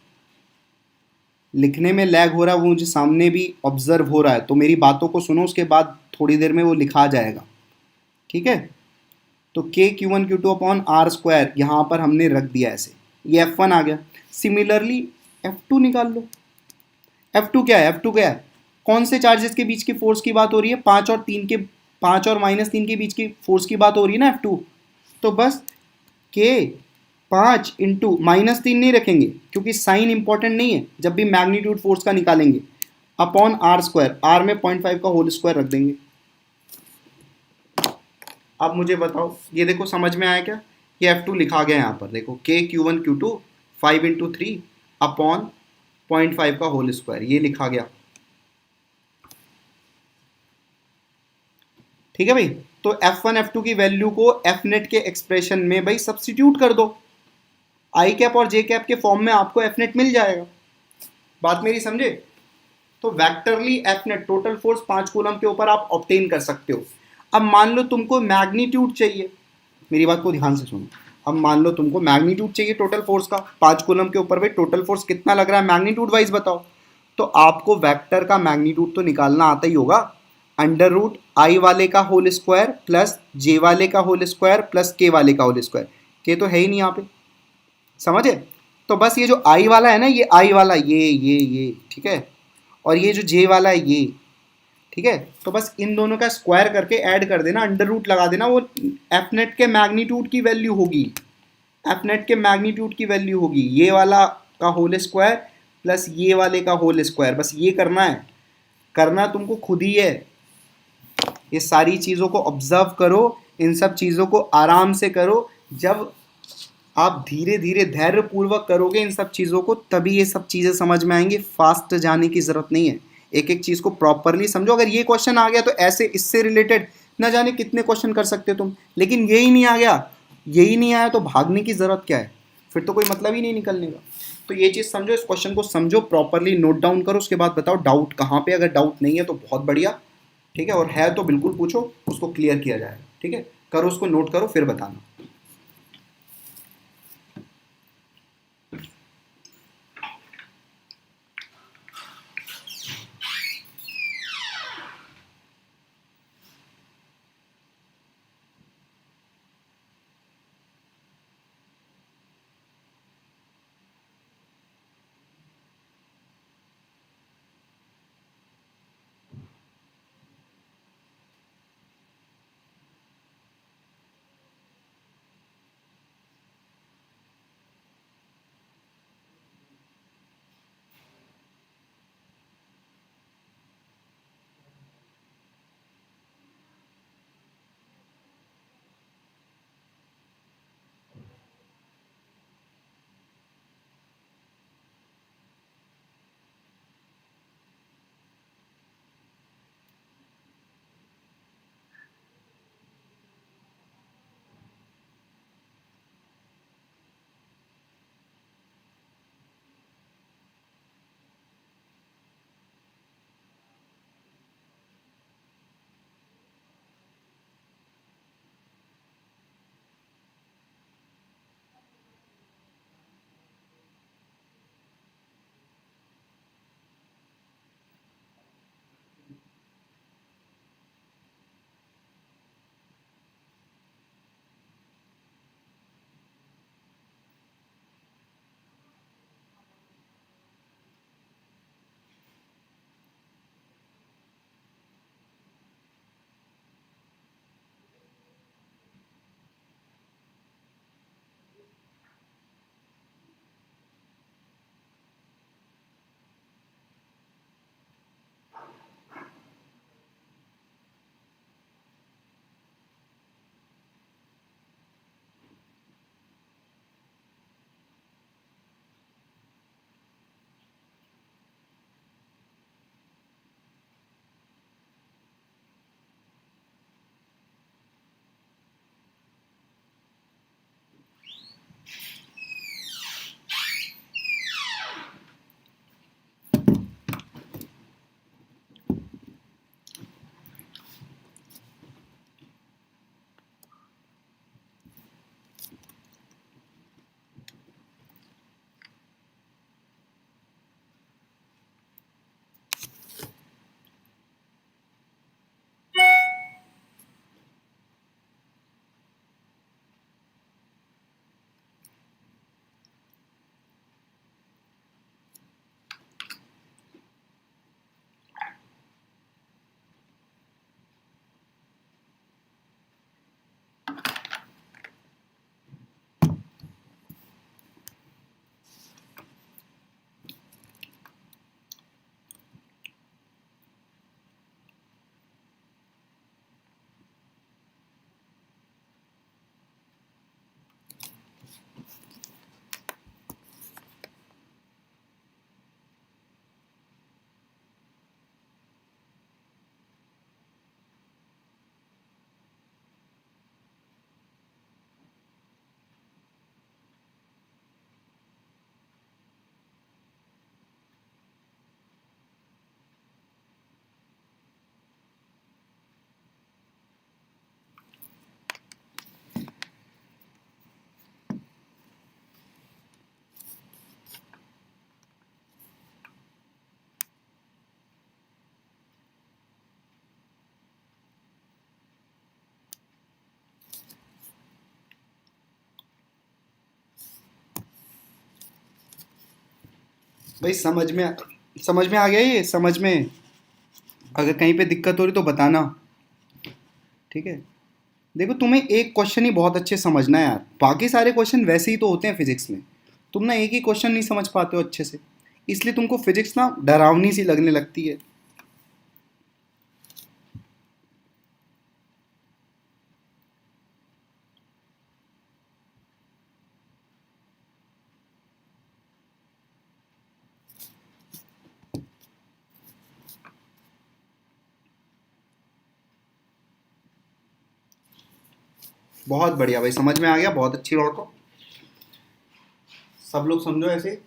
लिखने में लैग हो रहा है, वो मुझे सामने भी ऑब्जर्व हो रहा है, तो मेरी बातों को सुनो, उसके बाद थोड़ी देर में वो लिखा जाएगा, ठीक है। तो K Q1 Q2 upon R square यहाँ पर हमने रख दिया ऐसे, ये F1 आ गया। सिमिलरली F2 निकाल लो। F2 क्या है, F2 क्या है, कौन से चार्जेस के बीच की फोर्स की बात हो रही है, 5 और -3 के बीच की फोर्स की बात हो रही है ना F2। तो बस K 5 इंटू -3 नहीं रखेंगे, क्योंकि साइन इंपॉर्टेंट नहीं है जब भी मैग्नीट्यूड फोर्स का निकालेंगे, अपॉन R स्क्वायर, R में 0.5 का होल स्क्वायर रख देंगे। अब मुझे बताओ, ये देखो समझ में आया क्या, ये F2 लिखा गया यहाँ पर, देखो K Q1 Q2 5 into 3 upon 0.5 का होल स्क्वायर, ये लिखा गया, ठीक है भाई। तो F1 F2 की वैल्यू को F नेट के एक्सप्रेशन में भाई सब्स्टिट्यूट कर दो, आई कैप और जे कैप के फॉर्म में आपको F नेट मिल जाएगा। बात मेरी समझे? तो vectorially F net total force 5 coulomb के ऊपर आप ऑब्टेन कर सकते हो। अब मान लो तुमको मैग्नीट्यूड चाहिए, मेरी बात को ध्यान से सुनो। अब मान लो तुमको मैग्नीट्यूड चाहिए टोटल फोर्स का 5 कूलम के ऊपर, भाई टोटल फोर्स कितना लग रहा है मैग्नीट्यूड वाइज बताओ। तो आपको वेक्टर का मैग्नीट्यूड तो निकालना आता ही होगा, अंडर रूट आई वाले का होल स्क्वायर प्लस जे वाले का होल स्क्वायर प्लस के वाले का होल स्क्वायर। के तो है ही नहीं यहाँ पे, समझे? तो बस ये जो आई वाला है ना, ये आई वाला, ये ठीक है, और ये जो जे वाला है ये, ठीक है। तो बस इन दोनों का स्क्वायर करके ऐड कर देना, अंडर रूट लगा देना, वो एफ नेट के मैग्नीट्यूड की वैल्यू होगी। एफ नेट के मैग्नीट्यूड की वैल्यू होगी ये वाला का होल स्क्वायर प्लस ये वाले का होल स्क्वायर। बस ये करना है, करना तुमको खुद ही है। ये सारी चीज़ों को ऑब्जर्व करो, इन सब चीज़ों को आराम से करो। जब आप धीरे धीरे धैर्य पूर्वक करोगे इन सब चीज़ों को, तभी ये सब चीज़ें समझ में आएंगी। फास्ट जाने की ज़रूरत नहीं है, एक एक चीज़ को प्रॉपरली समझो। अगर ये क्वेश्चन आ गया तो ऐसे इससे रिलेटेड न जाने कितने क्वेश्चन कर सकते हो तुम, लेकिन यही नहीं आ गया, यही नहीं आया, तो भागने की ज़रूरत क्या है, फिर तो कोई मतलब ही नहीं निकलने का। तो ये चीज़ समझो, इस क्वेश्चन को समझो, प्रॉपरली नोट डाउन करो, उसके बाद बताओ डाउट कहाँ पे। अगर डाउट नहीं है तो बहुत बढ़िया, ठीक है, और है तो बिल्कुल पूछो, उसको क्लियर किया जाएगा, ठीक है। करो, उसको नोट करो, फिर बताना। भाई समझ में आ गया ये, समझ में? अगर कहीं पे दिक्कत हो रही तो बताना, ठीक है? देखो तुम्हें एक क्वेश्चन ही बहुत अच्छे समझना है यार, बाकी सारे क्वेश्चन वैसे ही तो होते हैं फिजिक्स में। तुम ना एक ही क्वेश्चन नहीं समझ पाते हो अच्छे से, इसलिए तुमको फिजिक्स ना डरावनी सी लगने लगती है। बहुत बढ़िया भाई, समझ में आ गया, बहुत अच्छी बात हो। सब लोग समझो ऐसे।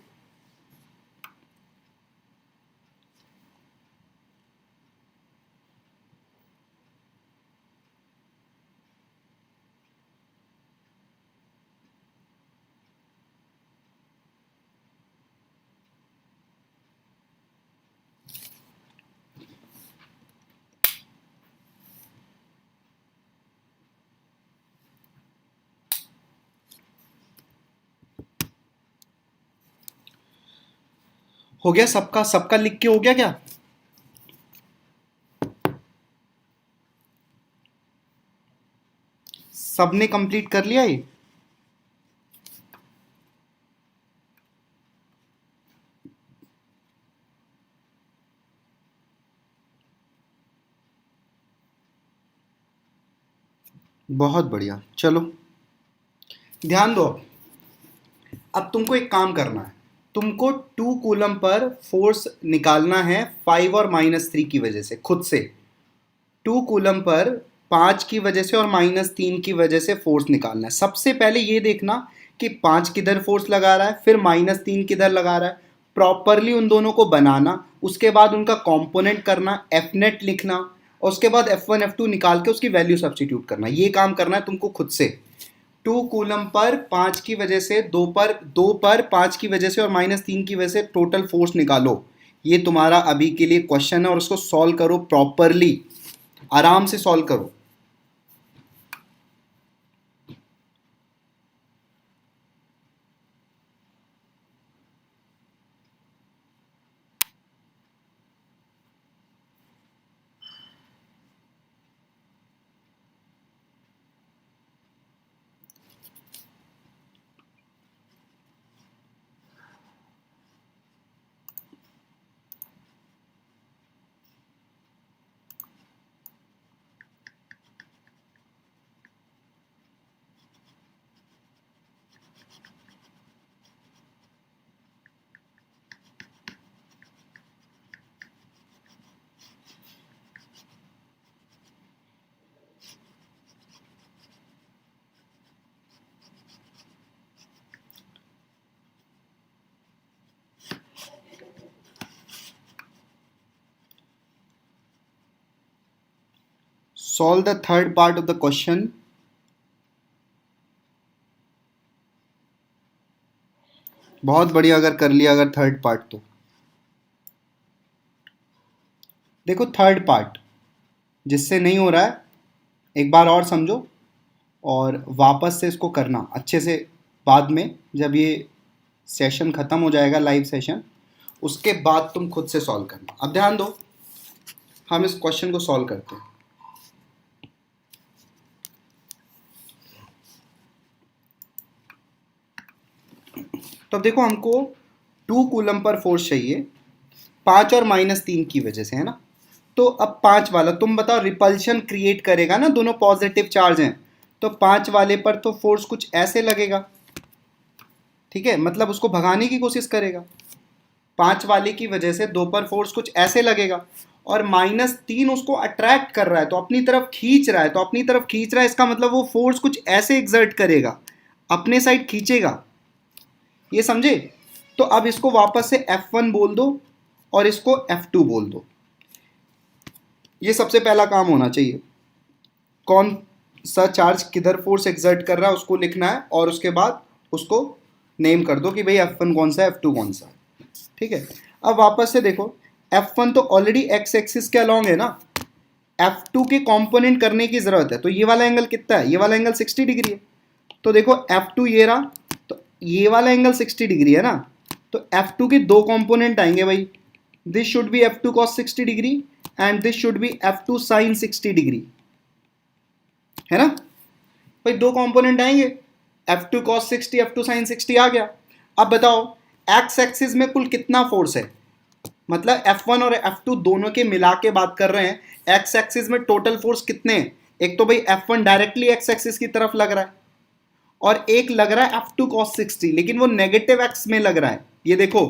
हो गया सबका, सबका लिख के हो गया क्या? सबने कंप्लीट कर लिया ये? बहुत बढ़िया, चलो ध्यान दो। अब तुमको एक काम करना है, तुमको 2 कूलम पर फोर्स निकालना है 5 और -3 की वजह से खुद से। 2 कूलम पर 5 की वजह से और -3 की वजह से फोर्स निकालना है। सबसे पहले ये देखना कि 5 किधर फोर्स लगा रहा है, फिर -3 किधर लगा रहा है, प्रॉपरली उन दोनों को बनाना। उसके बाद उनका कंपोनेंट करना, एफ नेट लिखना, और उसके बाद F1 F2 निकाल के उसकी वैल्यू सब्स्टिट्यूट करना। ये काम करना है तुमको खुद से। 2 कूलम पर 5 की वजह से, 2 पर 5 की वजह से और -3 की वजह से टोटल फोर्स निकालो। ये तुम्हारा अभी के लिए क्वेश्चन है, और उसको सॉल्व करो प्रॉपरली, आराम से सॉल्व करो। Solve the third part of the question. बहुत बढ़िया, अगर कर लिया अगर थर्ड पार्ट तो। देखो थर्ड पार्ट जिससे नहीं हो रहा है, एक बार और समझो और वापस से इसको करना अच्छे से। बाद में जब ये सेशन ख़त्म हो जाएगा, लाइव सेशन, उसके बाद तुम खुद से सॉल्व करना। अब ध्यान दो, हम इस क्वेश्चन को सॉल्व करते हैं। तो अब देखो, हमको 2 कूलम पर फोर्स चाहिए 5 और -3 की वजह से, है ना? तो अब 5 वाला तुम बताओ, रिपल्शन क्रिएट करेगा ना, दोनों पॉजिटिव चार्ज हैं, तो 5 वाले पर तो फोर्स कुछ ऐसे लगेगा, ठीक है? मतलब उसको भगाने की कोशिश करेगा। 5 वाले की वजह से 2 पर फोर्स कुछ ऐसे लगेगा, और -3 उसको अट्रैक्ट कर रहा है, तो अपनी तरफ खींच रहा है, तो अपनी तरफ खींच रहा है, इसका मतलब वो फोर्स कुछ ऐसे एग्जर्ट करेगा, अपने साइड खींचेगा। ये समझे? तो अब इसको वापस से F1 बोल दो और इसको F2 बोल दो। ये सबसे पहला काम होना चाहिए। कौन सा चार्ज किधर फोर्स एक्सर्ट कर रहा है उसको लिखना है, और उसके बाद उसको नेम कर दो कि भाई F1 कौन सा है, F2 कौन सा है, ठीक है? अब वापस से देखो, F1 तो ऑलरेडी एक्स एक्सिस के अलॉन्ग है ना, F2 के कंपोनेंट करने की जरूरत है। तो ये वाला एंगल कितना है? ये वाला एंगल 60 डिग्री है। तो देखो F2 ये रहा, तो ये वाला एंगल 60 डिग्री है ना, तो F2 के दो कंपोनेंट आएंगे भाई, this should be F2 cos 60 degree and this should be F2 sin 60 degree, है ना भाई, दो कंपोनेंट आएंगे, F2 cos 60 F2 sin 60 आ गया। अब बताओ एक्स एक्सिस में कुल कितना फोर्स है, मतलब F1 और F2 दोनों के मिला के बात कर रहे हैं, एक्स एक्सिस में टोटल फोर्स कितने हैं, एक तो भाई F1 डायरेक्टली एक्स एक्सिस की तरफ लग रहा है और एक लग रहा है F2 cos 60, लेकिन वो नेगेटिव एक्स में लग रहा है, ये देखो।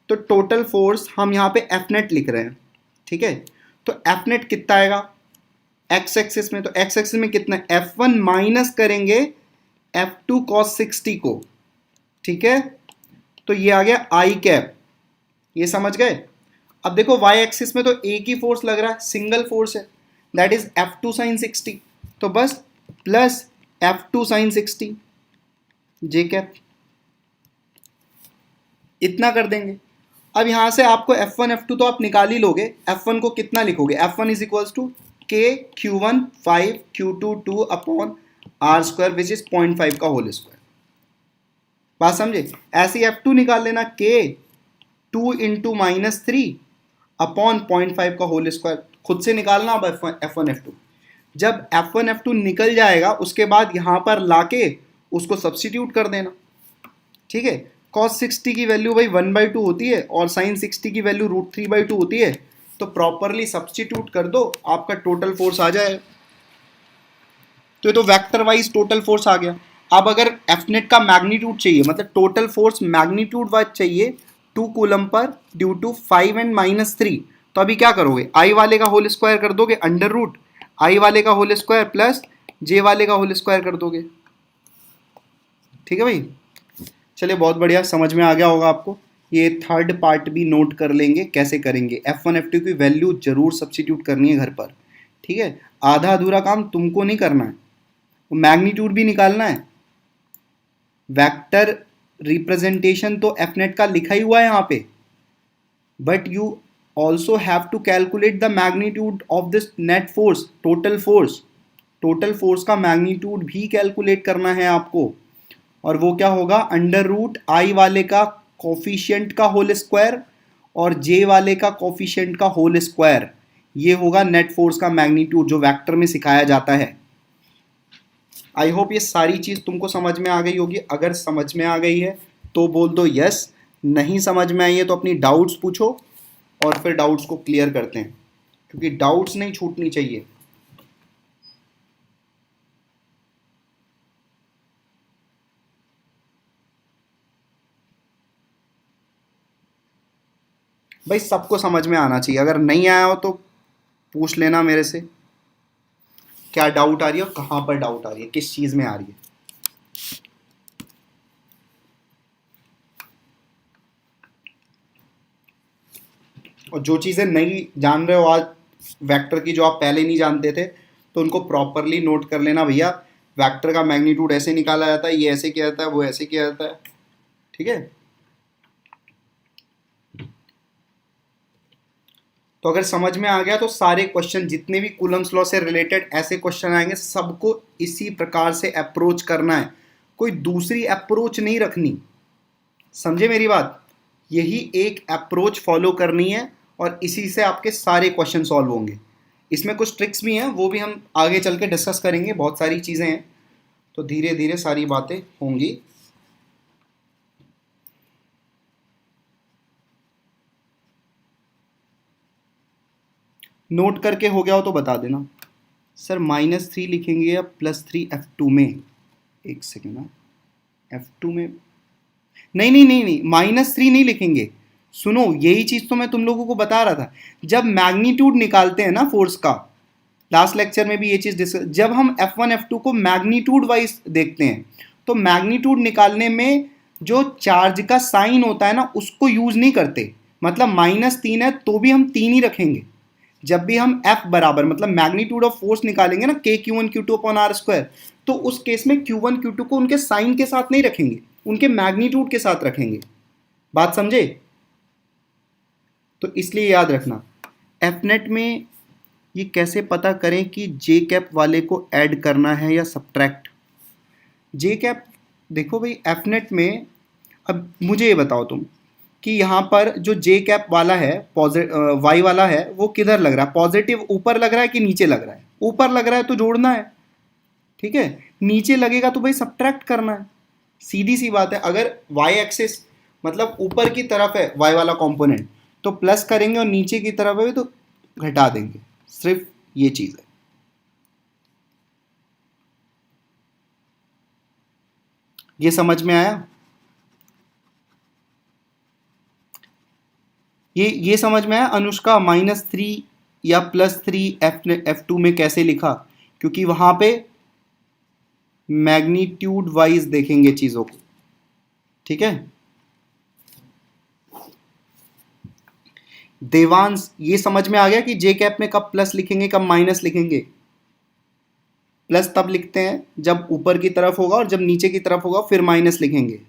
तो टोटल फोर्स हम यहाँ पे F नेट लिख रहे हैं, ठीक है। तो F नेट कितना आएगा एक्स एक्सिस में, तो एक्स एक्सिस में कितना, F1 माइनस करेंगे F2 cos 60 को, ठीक है। तो ये आ गया आई कैप, ये समझ गए। अब देखो y एक्सिस में तो एक ही फोर्स लग रहा है, सिंगल फोर्स है, दैट इज F2 sin 60, तो बस प्लस F2 sin 60 जे कैप, इतना कर देंगे। अब यहां से आपको F1 F2 तो आप निकाल ही लोगे, F1 को कितना लिखोगे, F1 is equals to K Q1 5 Q2 2 upon R square which is 0.5 का होल स्क्वायर, बात समझे। ऐसे F2 निकाल लेना, K 2 इंटू माइनस 3 अपॉन 0.5 का होल स्क्वायर, खुद से निकालना। अब F1 F2, जब F1 F2 निकल जाएगा उसके बाद यहां पर लाके उसको सब्स्टिट्यूट कर देना, ठीक है। cos 60 की वैल्यू भाई 1/2 होती है और sin 60 की वैल्यू √3/2 होती है, तो प्रॉपरली सब्स्टिट्यूट कर दो, आपका टोटल फोर्स आ जाएगा। तो ये तो वेक्टर वाइज टोटल फोर्स आ गया। अब अगर F नेट का मैग्नीट्यूड चाहिए, मतलब टोटल फोर्स मैग्नीट्यूड वाइज चाहिए 2 coulomb per due to 5 and -3, तो अभी क्या करोगे, आई वाले का होल स्क्वायर कर दोगे, अंडर रूट आई वाले का होल स्क्वायर प्लस जे वाले का होल स्क्वायर कर दोगे, ठीक है भाई। चलिए बहुत बढ़िया, समझ में आ गया होगा आपको। ये थर्ड पार्ट भी नोट कर लेंगे कैसे करेंगे, F1 F2 की वैल्यू जरूर सब्स्टिट्यूट करनी है घर पर, ठीक है। आधा अधूरा काम तुमको नहीं करना है, मैग्नीट्यूड भी निकालना है। वेक्टर रिप्रेजेंटेशन तो F नेट का लिखा ही हुआ है यहाँ पे, but you also have to calculate the magnitude of this net force, total force का मैग्नीट्यूड भी कैलकुलेट करना है आपको, और वो क्या होगा, अंडर रूट आई वाले का कोफिशिएंट का होल स्क्वायर और जे वाले का कोफिशिएंट का होल स्क्वायर, ये होगा नेट फोर्स का मैग्नीट्यूड जो वेक्टर में सिखाया जाता है। आई होप ये सारी चीज़ तुमको समझ में आ गई होगी, अगर समझ में आ गई है तो बोल दो यस, नहीं समझ में आई है तो अपनी डाउट्स पूछो और फिर डाउट्स को क्लियर करते हैं, क्योंकि डाउट्स नहीं छूटनी चाहिए। भाई सबको समझ में आना चाहिए, अगर नहीं आया हो तो पूछ लेना मेरे से, क्या डाउट आ रही है और कहाँ पर डाउट आ रही है, किस चीज़ में आ रही है। और जो चीज़ें नहीं जान रहे हो आज वेक्टर की, जो आप पहले नहीं जानते थे, तो उनको प्रॉपरली नोट कर लेना भैया। वेक्टर का मैग्नीट्यूड ऐसे निकाला जाता है, ये ऐसे किया जाता है, वो ऐसे किया जाता है, ठीक है। तो अगर समझ में आ गया तो सारे क्वेश्चन जितने भी कूलम्स लॉ से रिलेटेड ऐसे क्वेश्चन आएंगे, सबको इसी प्रकार से अप्रोच करना है, कोई दूसरी अप्रोच नहीं रखनी, समझे मेरी बात। यही एक अप्रोच फॉलो करनी है और इसी से आपके सारे क्वेश्चन सॉल्व होंगे। इसमें कुछ ट्रिक्स भी हैं, वो भी हम आगे चल के डिस्कस करेंगे, बहुत सारी चीज़ें हैं, तो धीरे धीरे सारी बातें होंगी। नोट करके हो गया हो तो बता देना। सर -3 लिखेंगे या +3 F2 में, एक सेकेंड ना, F2 में नहीं नहीं नहीं नहीं, -3 नहीं लिखेंगे। सुनो, यही चीज़ तो मैं तुम लोगों को बता रहा था, जब मैग्नीट्यूड निकालते हैं ना फोर्स का, लास्ट लेक्चर में भी ये चीज़ डिस्कस, जब हम F1 F2 को मैग्नीट्यूड वाइज देखते हैं तो मैग्नीट्यूड निकालने में जो चार्ज का साइन होता है ना उसको यूज़ नहीं करते, मतलब -3 है तो भी हम 3 ही रखेंगे। जब भी हम F बराबर मतलब मैग्नीट्यूड ऑफ फोर्स निकालेंगे ना, K Q1 Q2 upon R square, तो उस केस में Q1 Q2 को उनके साइन के साथ नहीं रखेंगे, उनके मैग्नीट्यूड के साथ रखेंगे, बात समझे। तो इसलिए याद रखना, F नेट में ये कैसे पता करें कि जे कैप वाले को ऐड करना है या सब्ट्रैक्ट। जे कैप देखो भाई, F नेट में अब मुझे ये बताओ तुम, कि यहाँ पर जो जे कैप वाला है वाई वाला है वो किधर लग रहा है, पॉजिटिव ऊपर लग रहा है कि नीचे लग रहा है, ऊपर लग रहा है तो जोड़ना है, ठीक है, नीचे लगेगा तो भाई सब्ट्रैक्ट करना है, सीधी सी बात है। अगर वाई एक्सिस मतलब ऊपर की तरफ है वाई वाला कंपोनेंट तो प्लस करेंगे और नीचे की तरफ है तो घटा देंगे, सिर्फ ये चीज़ है। ये समझ में आया? ये समझ में आया अनुष्का -3 या +3 F2 में कैसे लिखा? क्योंकि वहां पे मैग्नीट्यूड वाइज देखेंगे चीजों को, ठीक है। देवांश ये समझ में आ गया कि जे कैप में कब प्लस लिखेंगे कब माइनस लिखेंगे? प्लस तब लिखते हैं जब ऊपर की तरफ होगा और जब नीचे की तरफ होगा फिर माइनस लिखेंगे।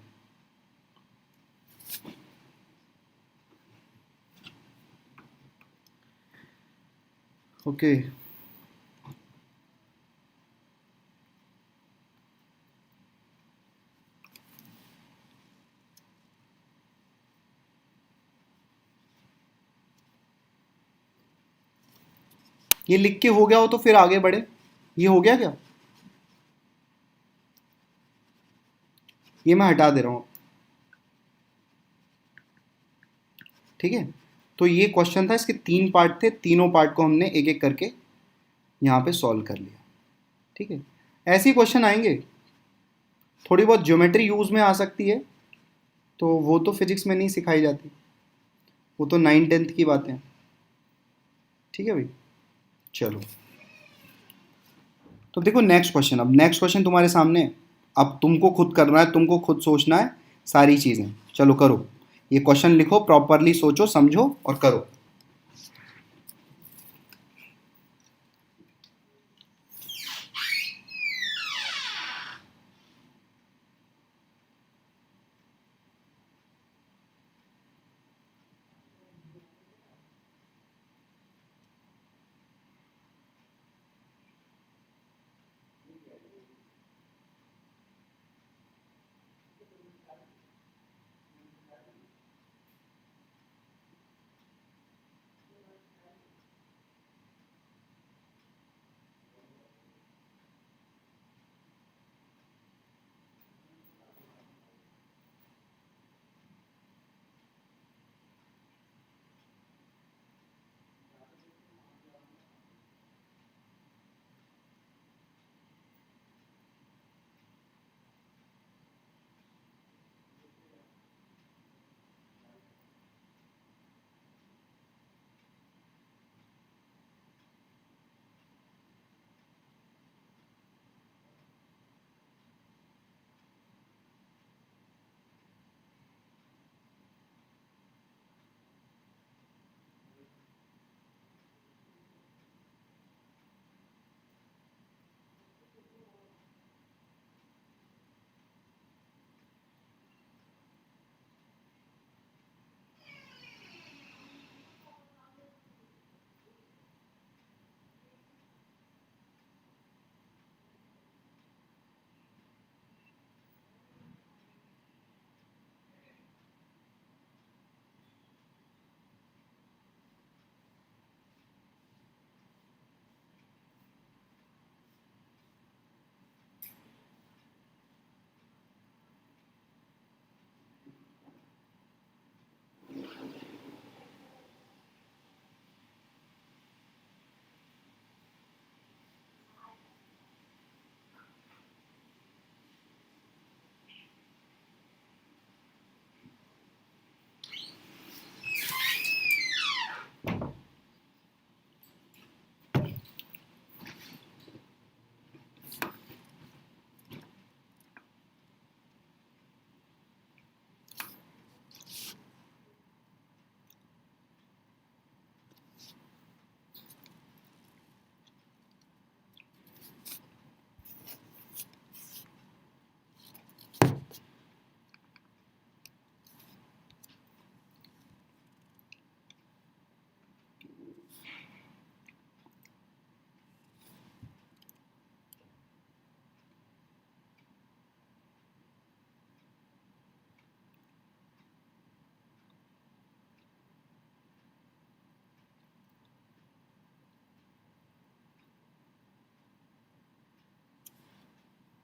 ओके ये लिख के हो गया हो तो फिर आगे बढ़े। ये हो गया क्या? ये मैं हटा दे रहा हूँ, ठीक है। तो ये क्वेश्चन था, इसके 3 पार्ट थे, तीनों पार्ट को हमने एक एक करके यहाँ पे सॉल्व कर लिया, ठीक है। ऐसे ही क्वेश्चन आएंगे, थोड़ी बहुत ज्योमेट्री यूज़ में आ सकती है, तो वो तो फिजिक्स में नहीं सिखाई जाती, वो तो 9th-10th की बातें हैं, ठीक है भाई। चलो तो देखो नेक्स्ट क्वेश्चन, अब नेक्स्ट क्वेश्चन तुम्हारे सामने है। अब तुमको खुद करना है, तुमको खुद सोचना है सारी चीज़ें। चलो करो, ये क्वेश्चन लिखो, प्रॉपरली सोचो समझो और करो।